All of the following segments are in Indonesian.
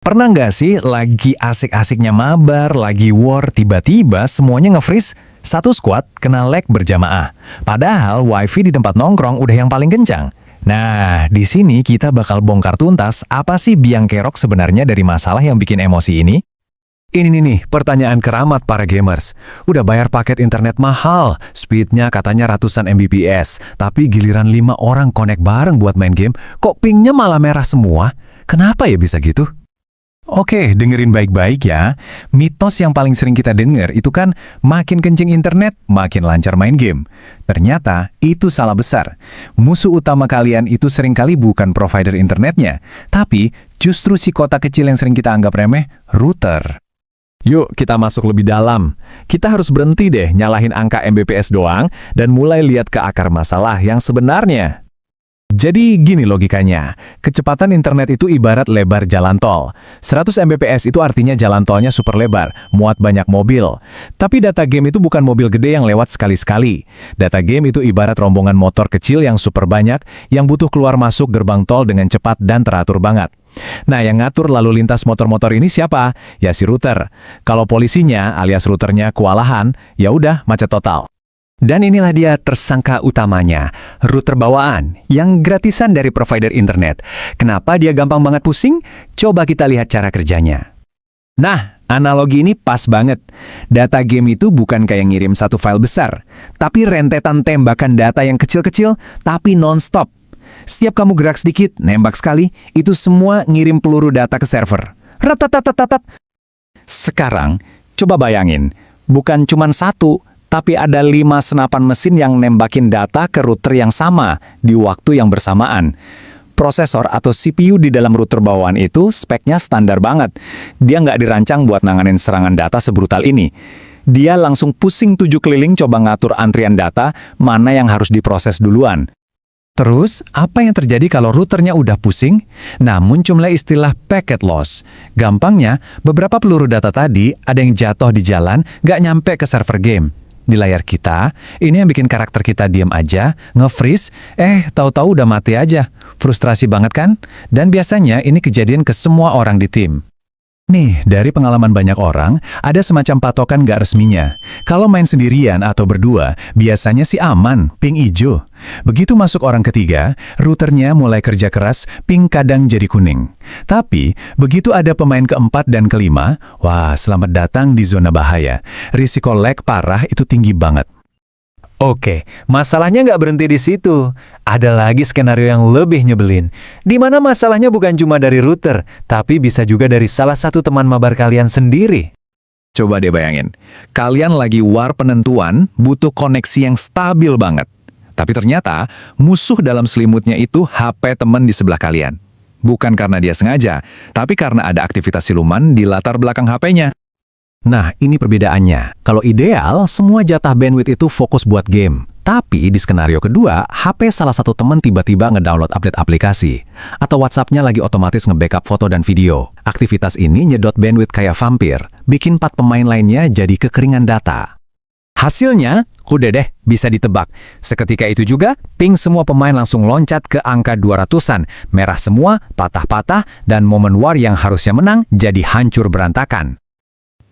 Pernah nggak sih lagi asik-asiknya mabar, lagi war, tiba-tiba semuanya nge-freeze, satu squad kena lag berjamaah. Padahal wifi di tempat nongkrong udah yang paling kencang. Nah, di sini kita bakal bongkar tuntas apa sih biang kerok sebenarnya dari masalah yang bikin emosi ini? Ini nih, pertanyaan keramat para gamers. Udah bayar paket internet mahal, speednya katanya ratusan Mbps, tapi giliran 5 orang connect bareng buat main game, kok pingnya malah merah semua? Kenapa ya bisa gitu? Oke, dengerin baik-baik ya. Mitos yang paling sering kita dengar itu kan makin kenceng internet, makin lancar main game. Ternyata itu salah besar. Musuh utama kalian itu seringkali bukan provider internetnya, tapi justru si kota kecil yang sering kita anggap remeh, router. Yuk kita masuk lebih dalam. Kita harus berhenti deh nyalahin angka Mbps doang dan mulai lihat ke akar masalah yang sebenarnya. Jadi gini logikanya, kecepatan internet itu ibarat lebar jalan tol. 100 Mbps itu artinya jalan tolnya super lebar, muat banyak mobil. Tapi data game itu bukan mobil gede yang lewat sekali-sekali. Data game itu ibarat rombongan motor kecil yang super banyak, yang butuh keluar masuk gerbang tol dengan cepat dan teratur banget. Nah, yang ngatur lalu lintas motor-motor ini siapa? Ya si router. Kalau polisinya alias routernya kewalahan, ya udah macet total. Dan inilah dia tersangka utamanya, router bawaan, yang gratisan dari provider internet. Kenapa dia gampang banget pusing? Coba kita lihat cara kerjanya. Nah, analogi ini pas banget. Data game itu bukan kayak ngirim satu file besar, tapi rentetan tembakan data yang kecil-kecil, tapi non-stop. Setiap kamu gerak sedikit, nembak sekali, itu semua ngirim peluru data ke server. Ratatatatat. Sekarang, coba bayangin, bukan cuma satu, tapi ada 5 senapan mesin yang nembakin data ke router yang sama di waktu yang bersamaan. Prosesor atau CPU di dalam router bawaan itu speknya standar banget. Dia nggak dirancang buat nanganin serangan data sebrutal ini. Dia langsung pusing 7 keliling coba ngatur antrian data, mana yang harus diproses duluan. Terus, apa yang terjadi kalau routernya udah pusing? Nah, muncullah istilah packet loss. Gampangnya, beberapa peluru data tadi ada yang jatuh di jalan, nggak nyampe ke server game. Di layar kita, ini yang bikin karakter kita diam aja, nge-freeze, tahu-tahu udah mati aja. Frustrasi banget kan? Dan biasanya ini kejadian ke semua orang di tim. Nih, dari pengalaman banyak orang, ada semacam patokan gak resminya. Kalau main sendirian atau berdua, biasanya sih aman, ping ijo. Begitu masuk orang ketiga, routernya mulai kerja keras, ping kadang jadi kuning. Tapi, begitu ada pemain keempat dan kelima, wah, selamat datang di zona bahaya. Risiko lag parah itu tinggi banget. Oke, masalahnya nggak berhenti di situ. Ada lagi skenario yang lebih nyebelin. Di mana masalahnya bukan cuma dari router, tapi bisa juga dari salah satu teman mabar kalian sendiri. Coba deh bayangin, kalian lagi war penentuan, butuh koneksi yang stabil banget. Tapi ternyata, musuh dalam selimutnya itu HP teman di sebelah kalian. Bukan karena dia sengaja, tapi karena ada aktivitas siluman di latar belakang HP-nya. Nah, ini perbedaannya. Kalau ideal, semua jatah bandwidth itu fokus buat game. Tapi di skenario kedua, HP salah satu teman tiba-tiba ngedownload update aplikasi. Atau WhatsApp-nya lagi otomatis nge-backup foto dan video. Aktivitas ini nyedot bandwidth kayak vampir, bikin 4 pemain lainnya jadi kekeringan data. Hasilnya, udah deh, bisa ditebak. Seketika itu juga, ping semua pemain langsung loncat ke angka 200-an. Merah semua, patah-patah, dan momen war yang harusnya menang jadi hancur berantakan.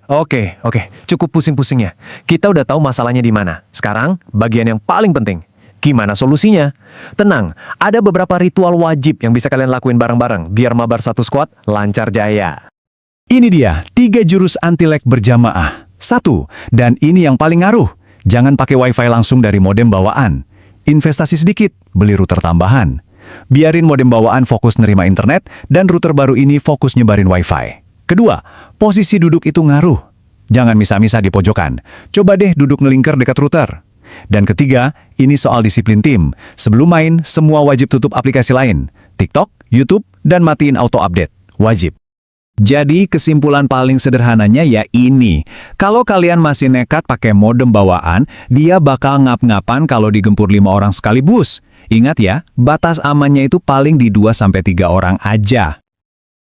Oke, cukup pusing-pusingnya. Kita udah tahu masalahnya di mana. Sekarang, bagian yang paling penting. Gimana solusinya? Tenang, ada beberapa ritual wajib yang bisa kalian lakuin bareng-bareng, biar mabar satu squad lancar jaya. Ini dia, 3 jurus anti-lag berjamaah. 1, dan ini yang paling ngaruh. Jangan pakai wifi langsung dari modem bawaan. Investasi sedikit, beli router tambahan. Biarin modem bawaan fokus nerima internet, dan router baru ini fokus nyebarin wifi. Kedua, posisi duduk itu ngaruh. Jangan misah-misah di pojokan. Coba deh duduk ngelingkar dekat router. Dan ketiga, ini soal disiplin tim. Sebelum main, semua wajib tutup aplikasi lain. TikTok, YouTube, dan matiin auto-update. Wajib. Jadi kesimpulan paling sederhananya ya ini. Kalau kalian masih nekat pakai modem bawaan, dia bakal ngap-ngapan kalau digempur 5 orang sekaligus. Ingat ya, batas amannya itu paling di 2-3 orang aja.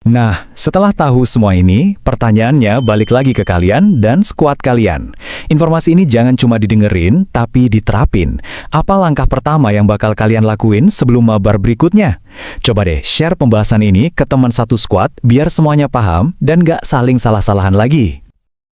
Nah, setelah tahu semua ini, pertanyaannya balik lagi ke kalian dan skuad kalian. Informasi ini jangan cuma didengerin, tapi diterapin. Apa langkah pertama yang bakal kalian lakuin sebelum mabar berikutnya? Coba deh share pembahasan ini ke teman satu skuad biar semuanya paham dan gak saling salah-salahan lagi.